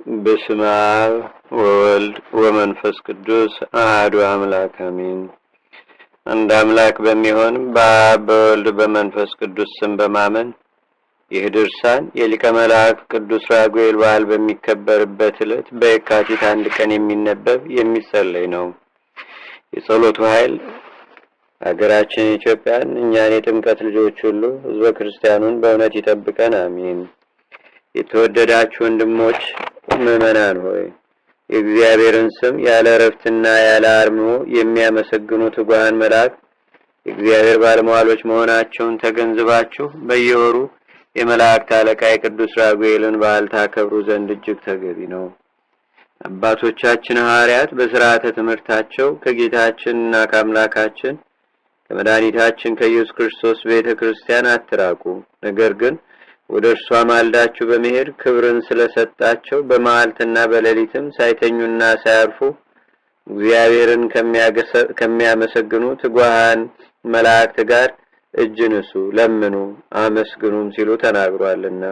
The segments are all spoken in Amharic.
በስመ አብ ወወልድ ወመንፈስ ቅዱስ አሐዱ አምላክ አሜን። አንድ አምላክ በሚሆን በአብ በወልድ በመንፈስ ቅዱስ ስም በማመን ይህ ድርሳን የሊቀ መላእክት ቅዱስ ራጉኤል በዓል በሚከበርበት ዕለት በየካቲት 1 ቀን የሚነበብ የሚጸለይ ነው። የጸሎቱ ኃይል ሀገራችን ኢትዮጵያን እኛን የጥምቀት ልጆች ሁሉ ሕዝበ ክርስቲያኑን በእውነት ይጠብቀን አሜን። የተወደዳችሁ ወንድሞች ምዕመናን ሆይ የእግዚአብሔርን ስም ያለ እረፍትና ያለ አርምሞ የሚያመሰግኑ ትጉሃን መላእክት የእግዚአብሔር ባለሟሎች መሆናቸውን ተገንዝባችሁ በየወሩ የመላእክት አለቃ የቅዱስ ራጉኤልን በዓል ታከብሩ ዘንድ እጅግ ተገቢ ነው። አባቶቻችን ሐዋርያት በሥርዓተ ትምህርታቸው ከጌታችንና ከአምላካችን ከመድኃኒታችን ከኢየሱስ ክርስቶስ ቤተክርስቲያን አትራቁ፣ ነገር ግን ወደ እርሷ ማልዳችሁ በመሄድ ክብርን ስለሰጣቸው በመዓልትና በሌሊትም ሳይተኙና ሳያርፉ እግዚአብሔርን ከሚያመሰግኑ ትጉሃን መላእክት ጋር እጅ ንሱ፣ ለምኑ፣ አመስግኑም ሲሉ ተናግሯልና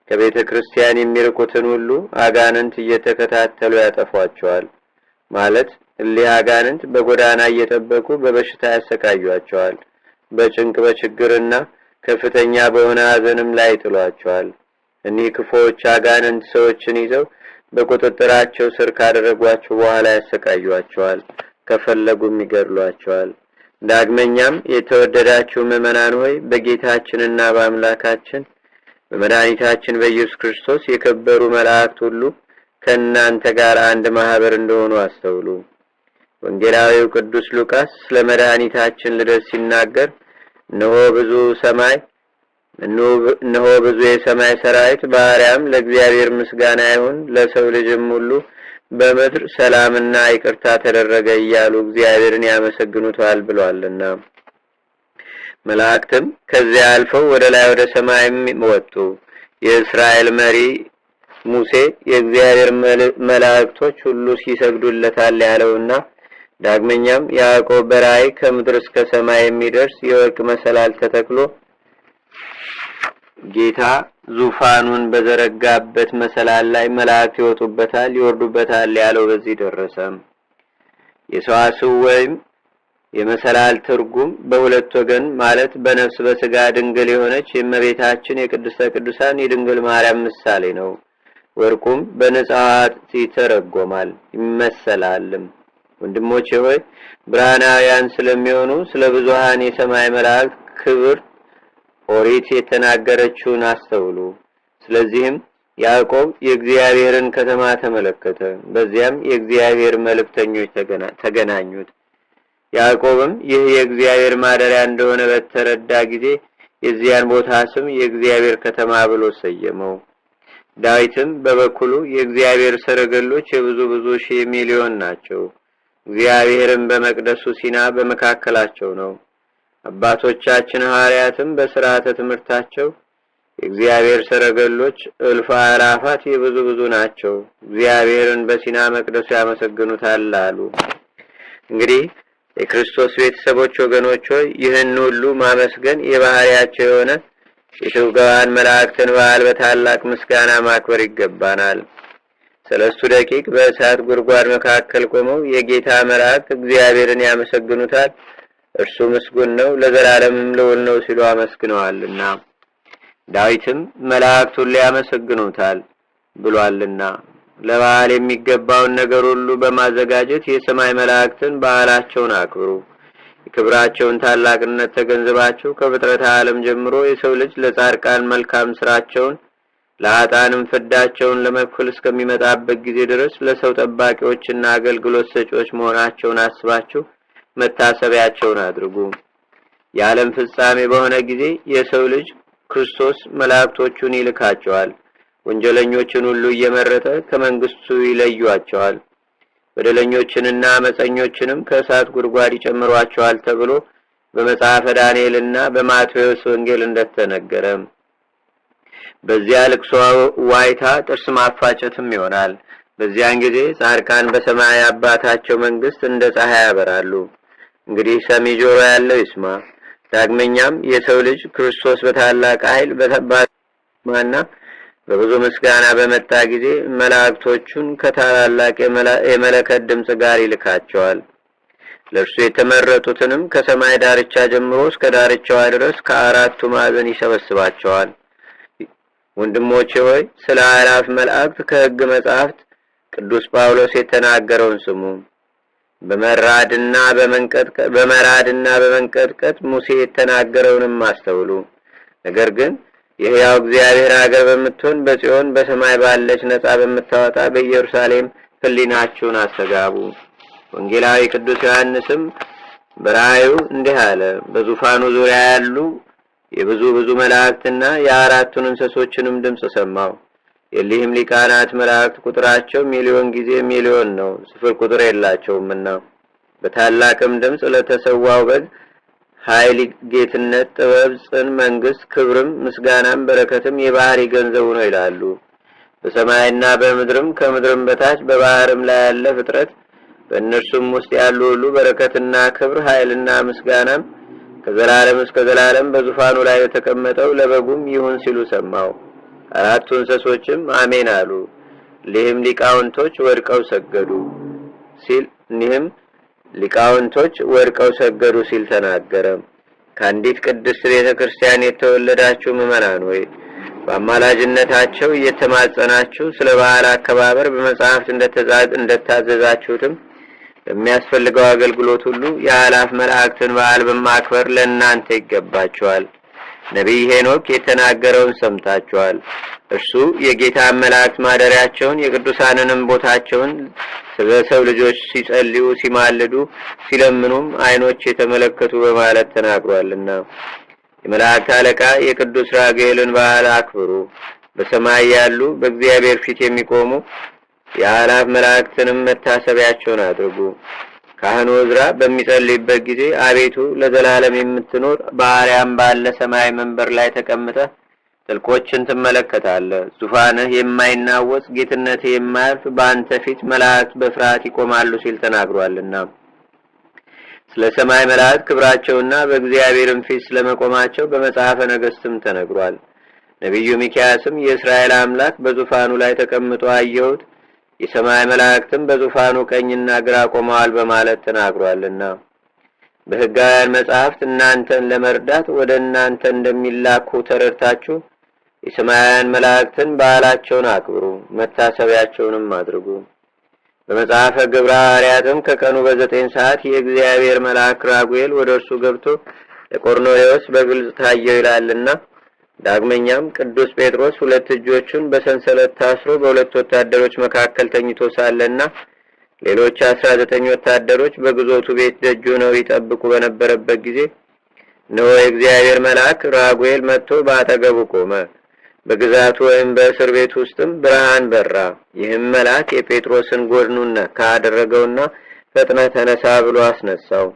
ከቤተ ክርስቲያን የሚርቁትን ሁሉ አጋንንት እየተከታተሉ ያጠፏቸዋል። ማለት እሊህ አጋንንት በጎዳና እየጠበቁ በበሽታ ያሰቃዩአቸዋል፣ በጭንቅ በችግርና ከፍተኛ በሆነ ሐዘንም ላይ ጥሏቸዋል። እኒህ ክፉዎች አጋንንት ሰዎችን ይዘው በቁጥጥራቸው ስር ካደረጓቸው በኋላ ያሰቃዩአቸዋል፣ ከፈለጉም ይገድሏቸዋል። ዳግመኛም የተወደዳችሁ ምዕመናን ሆይ በጌታችንና በአምላካችን በመድኃኒታችን በኢየሱስ ክርስቶስ የከበሩ መላእክት ሁሉ ከእናንተ ጋር አንድ ማህበር እንደሆኑ አስተውሉ። ወንጌላዊው ቅዱስ ሉቃስ ስለ መድኃኒታችን ልደት ሲናገር እነሆ ብዙ የሰማይ ሰራዊት በአርያም ለእግዚአብሔር ምስጋና ይሁን፣ ለሰው ልጅም ሁሉ በምድር ሰላምና ይቅርታ ተደረገ እያሉ እግዚአብሔርን ያመሰግኑታል ብሏልና። መላእክትም ከዚያ አልፈው ወደ ላይ ወደ ሰማይም ወጡ። የእስራኤል መሪ ሙሴ የእግዚአብሔር መላእክቶች ሁሉ ሲሰግዱለታል ያለውና ዳግመኛም ያዕቆብ በራእይ ከምድር እስከ ሰማይ የሚደርስ የወርቅ መሰላል ተተክሎ ጌታ ዙፋኑን በዘረጋበት መሰላል ላይ መላእክት ይወጡበታል ይወርዱበታል ያለው በዚህ ደረሰ። የሰዋስው ወይም የመሰላል ትርጉም በሁለት ወገን ማለት በነፍስ በስጋ ድንግል የሆነች የእመቤታችን የቅድስተ ቅዱሳን የድንግል ማርያም ምሳሌ ነው። ወርቁም በንጽሐት ይተረጎማል ይመሰላልም። ወንድሞቼ ሆይ ብርሃናውያን ስለሚሆኑ ስለ ብዙሃን የሰማይ መላእክት ክብር ኦሪት የተናገረችውን አስተውሉ። ስለዚህም ያዕቆብ የእግዚአብሔርን ከተማ ተመለከተ፣ በዚያም የእግዚአብሔር መልእክተኞች ተገናኙት። ያዕቆብም ይህ የእግዚአብሔር ማደሪያ እንደሆነ በተረዳ ጊዜ የዚያን ቦታ ስም የእግዚአብሔር ከተማ ብሎ ሰየመው። ዳዊትም በበኩሉ የእግዚአብሔር ሰረገሎች የብዙ ሺህ ሚሊዮን ናቸው፣ እግዚአብሔርም በመቅደሱ ሲና በመካከላቸው ነው። አባቶቻችን ሐዋርያትም በሥርዓተ ትምህርታቸው የእግዚአብሔር ሰረገሎች እልፍ አእላፋት የብዙ ናቸው፣ እግዚአብሔርን በሲና መቅደሱ ያመሰግኑታል አሉ። እንግዲህ የክርስቶስ ቤተሰቦች ወገኖች ሆይ ይህን ሁሉ ማመስገን የባህሪያቸው የሆነ የትጉሃን መላእክትን በዓል በታላቅ ምስጋና ማክበር ይገባናል። ሰለስቱ ደቂቅ በእሳት ጉድጓድ መካከል ቆመው የጌታ መላእክት እግዚአብሔርን ያመሰግኑታል፣ እርሱ ምስጉን ነው ለዘላለምም ልዑል ነው ሲሉ አመስግነዋልና። ዳዊትም መላእክት ሁሉ ያመሰግኑታል ብሏልና ለበዓል የሚገባውን ነገር ሁሉ በማዘጋጀት የሰማይ መላእክትን በዓላቸውን አክብሩ። የክብራቸውን ታላቅነት ተገንዝባችሁ ከፍጥረተ ዓለም ጀምሮ የሰው ልጅ ለጻድቃን መልካም ስራቸውን ለኃጥአንም ፍዳቸውን ለመክፈል እስከሚመጣበት ጊዜ ድረስ ለሰው ጠባቂዎችና አገልግሎት ሰጪዎች መሆናቸውን አስባችሁ መታሰቢያቸውን አድርጉ። የዓለም ፍጻሜ በሆነ ጊዜ የሰው ልጅ ክርስቶስ መላእክቶቹን ይልካቸዋል፣ ወንጀለኞችን ሁሉ እየመረጠ ከመንግስቱ ይለዩዋቸዋል፣ በደለኞችንና አመፀኞችንም ከእሳት ጉድጓድ ይጨምሯቸዋል ተብሎ በመጽሐፈ ዳንኤልና በማቴዎስ ወንጌል እንደተነገረ በዚያ ልቅሶ ዋይታ ጥርስ ማፋጨትም ይሆናል። በዚያን ጊዜ ጻድቃን በሰማይ አባታቸው መንግስት እንደ ፀሐይ ያበራሉ። እንግዲህ ሰሚ ጆሮ ያለው ይስማ። ዳግመኛም የሰው ልጅ ክርስቶስ በታላቅ ኃይል በተባማና በብዙ ምስጋና በመጣ ጊዜ መላእክቶቹን ከታላላቅ የመለከት ድምጽ ጋር ይልካቸዋል። ለእርሱ የተመረጡትንም ከሰማይ ዳርቻ ጀምሮ እስከ ዳርቻዋ ድረስ ከአራቱ ማዕዘን ይሰበስባቸዋል። ወንድሞቼ ሆይ ስለ አእላፍ መላእክት ከሕግ መጻሕፍት ቅዱስ ጳውሎስ የተናገረውን ስሙ። በመራድና በመንቀጥቀጥ ሙሴ የተናገረውንም አስተውሉ። ነገር ግን የሕያው እግዚአብሔር አገር በምትሆን በጽዮን በሰማይ ባለች ነጻ በምታወጣ በኢየሩሳሌም ሕሊናችሁን አስተጋቡ። ወንጌላዊ ቅዱስ ዮሐንስም በራእዩ እንዲህ አለ። በዙፋኑ ዙሪያ ያሉ የብዙ መላእክትና የአራቱን እንስሶችንም ድምጽ ሰማው። የሊህም ሊቃናት መላእክት ቁጥራቸው ሚሊዮን ጊዜ ሚሊዮን ነው፣ ስፍር ቁጥር የላቸውምና በታላቅም ድምጽ ለተሰዋው በግ ኃይል፣ ጌትነት፣ ጥበብ፣ ጽን፣ መንግስት፣ ክብርም፣ ምስጋናም በረከትም የባህሪ ገንዘቡ ነው ይላሉ። በሰማይና በምድርም ከምድርም በታች በባህርም ላይ ያለ ፍጥረት በእነርሱም ውስጥ ያሉ ሁሉ በረከትና ክብር ኃይልና ምስጋናም ከዘላለም እስከ ዘላለም በዙፋኑ ላይ የተቀመጠው ለበጉም ይሁን ሲሉ ሰማው። አራቱ እንስሶችም አሜን አሉ። ሊህም ሊቃውንቶች ወድቀው ሰገዱ ሲል ተናገረ። ከአንዲት ቅድስት ቤተክርስቲያን የተወለዳችሁ ምዕመናን ሆይ በአማላጅነታቸው እየተማጸናችሁ ስለ በዓል አከባበር በመጽሐፍት እንደታዘዛችሁትም የሚያስፈልገው አገልግሎት ሁሉ የአእላፍ መላእክትን በዓል በማክበር ለእናንተ ይገባችኋል። ነቢይ ሄኖክ የተናገረውን ሰምታችኋል። እርሱ የጌታ መላእክት ማደሪያቸውን የቅዱሳንንም ቦታቸውን ስለ ሰው ልጆች ሲጸልዩ፣ ሲማልዱ፣ ሲለምኑም ዓይኖች የተመለከቱ በማለት ተናግሯልና። የመላእክት አለቃ የቅዱስ ራጉኤልን በዓል አክብሩ። በሰማይ ያሉ በእግዚአብሔር ፊት የሚቆሙ የአእላፍ መላእክትንም መታሰቢያቸውን አድርጉ። ካህኑ ዕዝራ በሚጸልይበት ጊዜ አቤቱ ለዘላለም የምትኖር በአርያም ባለ ሰማይ መንበር ላይ ተቀምጠህ ጥልቆችን ትመለከታለህ። ዙፋንህ የማይናወጽ ጌትነትህ የማያልፍ በአንተ ፊት መላእክት በፍርሃት ይቆማሉ ሲል ተናግሯልና። ስለ ሰማይ መላእክት ክብራቸውና በእግዚአብሔርም ፊት ስለመቆማቸው በመጽሐፈ ነገሥትም ተነግሯል። ነቢዩ ሚክያስም የእስራኤል አምላክ በዙፋኑ ላይ ተቀምጦ አየሁት፣ የሰማይ መላእክትም በዙፋኑ ቀኝና ግራ ቆመዋል በማለት ተናግሯልና። በሕጋውያን መጽሐፍት እናንተን ለመርዳት ወደ እናንተ እንደሚላኩ ተረድታችሁ የሰማያውያን መላእክትን በዓላቸውን አክብሩ፣ መታሰቢያቸውንም አድርጉ። በመጽሐፈ ግብረ ሐዋርያትም ከቀኑ በ9 ሰዓት የእግዚአብሔር መልአክ ራጉኤል ወደ እርሱ ገብቶ ለቆርኔሌዎስ በግልጽ ታየው ይላልና። ዳግመኛም ቅዱስ ጴጥሮስ 2 እጆቹን በሰንሰለት ታስሮ በሁለት ወታደሮች መካከል ተኝቶ ሳለና ሌሎች 19 ወታደሮች በግዞቱ ቤት ደጅ ሆነው ይጠብቁ በነበረበት ጊዜ ነው የእግዚአብሔር መልአክ ራጉኤል መጥቶ በአጠገቡ ቆመ። በግዛቱ ወይም በእስር ቤት ውስጥም ብርሃን በራ። ይህም መልአክ የጴጥሮስን ጎድኑን ነካ አደረገውና ፈጥነህ ተነሳ ብሎ አስነሳው።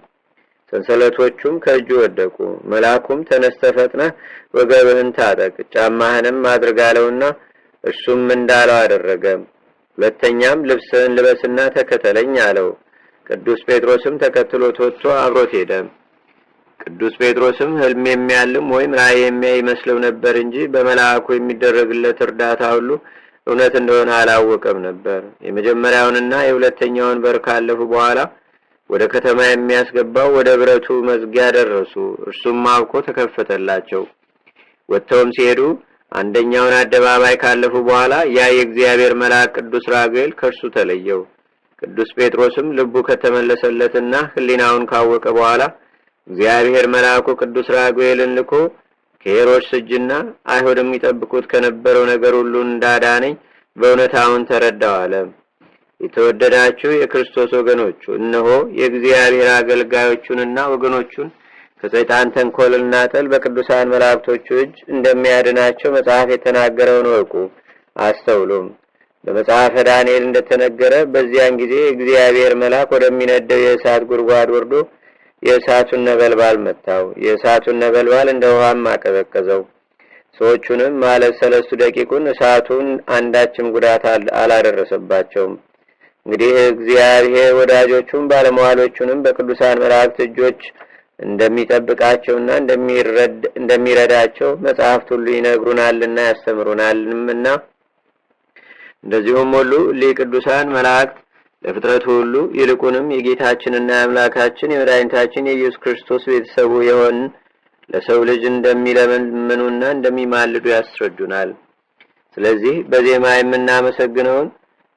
ሰንሰለቶቹም ከእጁ ወደቁ። መልአኩም ተነስተህ ፈጥነህ ወገብህን ታጠቅ፣ ጫማህንም አድርጋለውና እርሱም እንዳለው አደረገ። ሁለተኛም ልብስህን ልበስና ተከተለኝ አለው። ቅዱስ ጴጥሮስም ተከትሎት ወጥቶ አብሮት ሄደ። ቅዱስ ጴጥሮስም ሕልም የሚያልም ወይም ራእይ የሚያይ ይመስለው ነበር እንጂ በመልአኩ የሚደረግለት እርዳታ ሁሉ እውነት እንደሆነ አላወቀም ነበር። የመጀመሪያውንና የሁለተኛውን በር ካለፉ በኋላ ወደ ከተማ የሚያስገባው ወደ ብረቱ መዝጊያ ደረሱ። እርሱም አውቆ ተከፈተላቸው። ወጥተውም ሲሄዱ አንደኛውን አደባባይ ካለፉ በኋላ ያ የእግዚአብሔር መልአክ ቅዱስ ራጉኤል ከእርሱ ተለየው። ቅዱስ ጴጥሮስም ልቡ ከተመለሰለትና ሕሊናውን ካወቀ በኋላ እግዚአብሔር መልአኩ ቅዱስ ራጉኤልን ልኮ ከሄሮድስ እጅና አይሁድም ይጠብቁት ከነበረው ነገር ሁሉ እንዳዳነኝ በእውነት አሁን ተረዳው አለ። የተወደዳችሁ የክርስቶስ ወገኖች እነሆ የእግዚአብሔር አገልጋዮቹንና ወገኖቹን ከሰይጣን ተንኮልና ጥል በቅዱሳን መላእክቶቹ እጅ እንደሚያድናቸው መጽሐፍ የተናገረውን ወቁ አስተውሉም። በመጽሐፈ ዳንኤል እንደተነገረ በዚያን ጊዜ እግዚአብሔር መልአክ ወደሚነደው የእሳት ጉድጓድ ወርዶ የእሳቱን ነበልባል መታው። የእሳቱን ነበልባል እንደ ውሃም አቀዘቀዘው። ሰዎቹንም ማለት 3 ደቂቁን እሳቱን አንዳችም ጉዳት አላደረሰባቸውም። እንግዲህ እግዚአብሔር ወዳጆቹን ባለሟሎቹንም በቅዱሳን መላእክት እጆች እንደሚጠብቃቸውና እንደሚረዳቸው መጽሐፍት ሁሉ ይነግሩናልና ያስተምሩናልምና እንደዚሁም ሁሉ ለቅዱሳን መላእክት ለፍጥረቱ ሁሉ ይልቁንም የጌታችንና የአምላካችን የመድኃኒታችን የኢየሱስ ክርስቶስ ቤተሰቡ የሆን ለሰው ልጅ እንደሚለምኑና እንደሚማልዱ ያስረዱናል። ስለዚህ በዜማ የምናመሰግነውን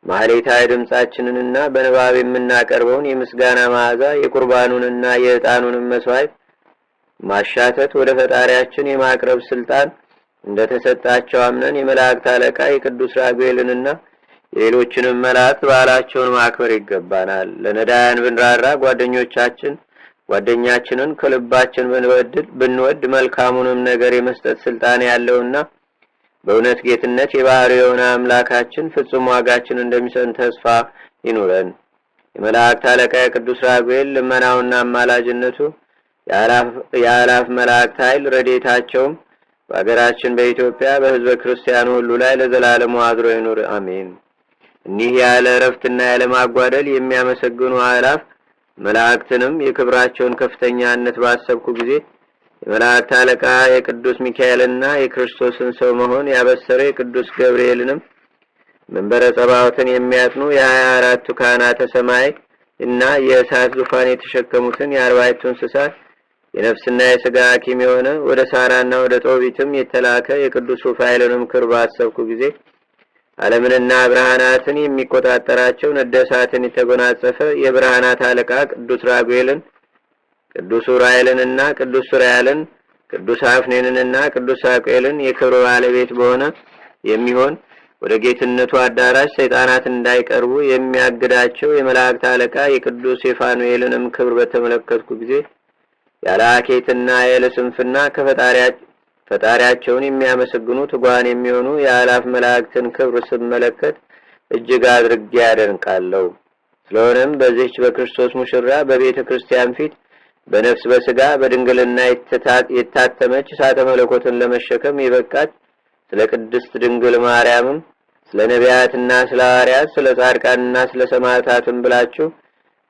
ማህሌታዊ ድምጻችንንና በንባብ የምናቀርበውን የምስጋና መዓዛ የቁርባኑንና የዕጣኑን መስዋዕት ማሻተት ወደ ፈጣሪያችን የማቅረብ ስልጣን እንደተሰጣቸው አምነን የመላእክት አለቃ የቅዱስ ራጉኤልንና የሌሎችንም መላእክት በዓላቸውን ማክበር ይገባናል። ለነዳያን ብንራራ ጓደኛችንን ከልባችን ብንወድ መልካሙንም ነገር የመስጠት ስልጣን ያለውና በእውነት ጌትነት የባህሪው የሆነ አምላካችን ፍጹም ዋጋችን እንደሚሰጥ ተስፋ ይኑረን። የመላእክት አለቃ የቅዱስ ራጉኤል ልመናውና አማላጅነቱ የአላፍ መላእክት ኃይል ረድኤታቸውም በአገራችን በኢትዮጵያ በሕዝበ ክርስቲያኑ ሁሉ ላይ ለዘላለሙ አድሮ ይኑር፣ አሜን። እኒህ ያለ እረፍትና ያለ ማጓደል የሚያመሰግኑ አላፍ መላእክትንም የክብራቸውን ከፍተኛነት ባሰብኩ ጊዜ የመላእክት አለቃ የቅዱስ ሚካኤልና የክርስቶስን ሰው መሆን ያበሰረ የቅዱስ ገብርኤልንም መንበረ ጸባዖትን የሚያጥኑ የ24ቱ ካህናተ ሰማይ እና የእሳት ዙፋን የተሸከሙትን የ40ቱ እንስሳት የነፍስና የሥጋ ሐኪም የሆነ ወደ ሳራና ወደ ጦቢትም የተላከ የቅዱስ ሩፋኤልንም ክብር ባሰብኩ ጊዜ ዓለምንና ብርሃናትን የሚቆጣጠራቸው ነደሳትን የተጎናጸፈ የብርሃናት አለቃ ቅዱስ ራጉኤልን ቅዱስ ኡራኤልንና ቅዱስ ሱራኤልን ቅዱስ አፍኔንንና ቅዱስ ሳቁኤልን የክብር ባለቤት በሆነ የሚሆን ወደ ጌትነቱ አዳራሽ ሰይጣናት እንዳይቀርቡ የሚያግዳቸው የመላእክት አለቃ የቅዱስ የፋኑኤልንም ክብር በተመለከትኩ ጊዜ ያለ ሐኬትና ያለ ስንፍና ፈጣሪያቸውን የሚያመሰግኑ ትጓን የሚሆኑ የአላፍ መላእክትን ክብር ስመለከት እጅግ አድርጌ ያደንቃለሁ። ስለሆነም በዚህች በክርስቶስ ሙሽራ በቤተ ክርስቲያን ፊት በነፍስ በሥጋ በድንግልና የታተመች እሳተ መለኮትን ለመሸከም የበቃች ስለ ቅድስት ድንግል ማርያምም ስለ ነቢያትና ስለ ሐዋርያት ስለ ጻድቃንና ስለ ሰማዕታትም ብላችሁ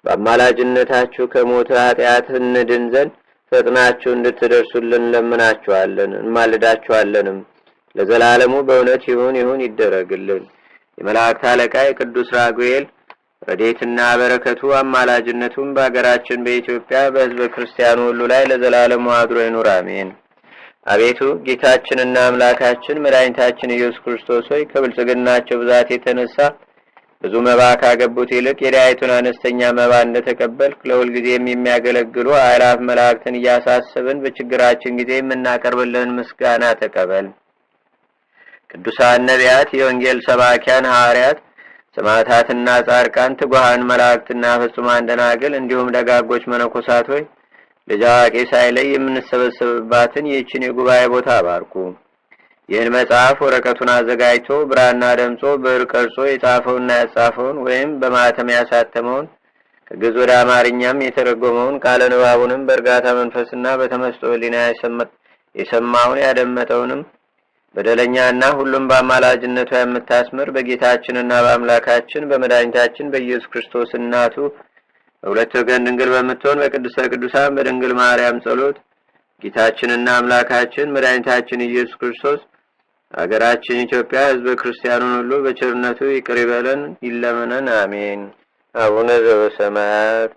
በአማላጅነታችሁ ከሞት ኃጢአት እንድን ዘንድ ፈጥናችሁ እንድትደርሱልን ለምናችኋለን እንማልዳችኋለንም። ለዘላለሙ በእውነት ይሁን ይደረግልን። የመላእክት አለቃ የቅዱስ ራጉኤል ረድኤትና በረከቱ አማላጅነቱም በአገራችን በኢትዮጵያ በሕዝበ ክርስቲያኑ ሁሉ ላይ ለዘላለሙ አድሮ ይኑር፣ አሜን። አቤቱ ጌታችንና አምላካችን መድኃኒታችን ኢየሱስ ክርስቶስ ሆይ ከብልጽግናቸው ብዛት የተነሳ ብዙ መባ ካገቡት ይልቅ የዳይቱን አነስተኛ መባ እንደተቀበልክ ለሁል ጊዜም የሚያገለግሉ አእላፍ መላእክትን እያሳሰብን በችግራችን ጊዜ የምናቀርብልን ምስጋና ተቀበል። ቅዱሳን ነቢያት፣ የወንጌል ሰባኪያን ሐዋርያት፣ ሰማዕታትና ጻድቃን፣ ትጉሃን መላእክትና ፍጹማን ደናግል እንዲሁም ደጋጎች መነኮሳት ሆይ ልጅ አዋቂ ሳይለይ የምንሰበሰብባትን ይህችን የጉባኤ ቦታ አባርኩ። ይህን መጽሐፍ ወረቀቱን አዘጋጅቶ ብራና ደምጾ ብዕር ቀርጾ የጻፈውና ያጻፈውን ወይም በማህተም ያሳተመውን ከግዕዝ ወደ አማርኛም የተረጎመውን ቃለ ንባቡንም በእርጋታ መንፈስና በተመስጦ ሕሊና የሰማውን ያደመጠውንም በደለኛና ሁሉም በአማላጅነቷ የምታስምር በጌታችንና በአምላካችን በመድኃኒታችን በኢየሱስ ክርስቶስ እናቱ በሁለት ወገን ድንግል በምትሆን በቅድስተ ቅዱሳን በድንግል ማርያም ጸሎት ጌታችንና አምላካችን መድኃኒታችን ኢየሱስ ክርስቶስ አገራችን ኢትዮጵያ ሕዝበ ክርስቲያኑን ሁሉ በቸርነቱ ይቅር ይበለን ይለመነን፣ አሜን። አቡነ ዘበሰማያት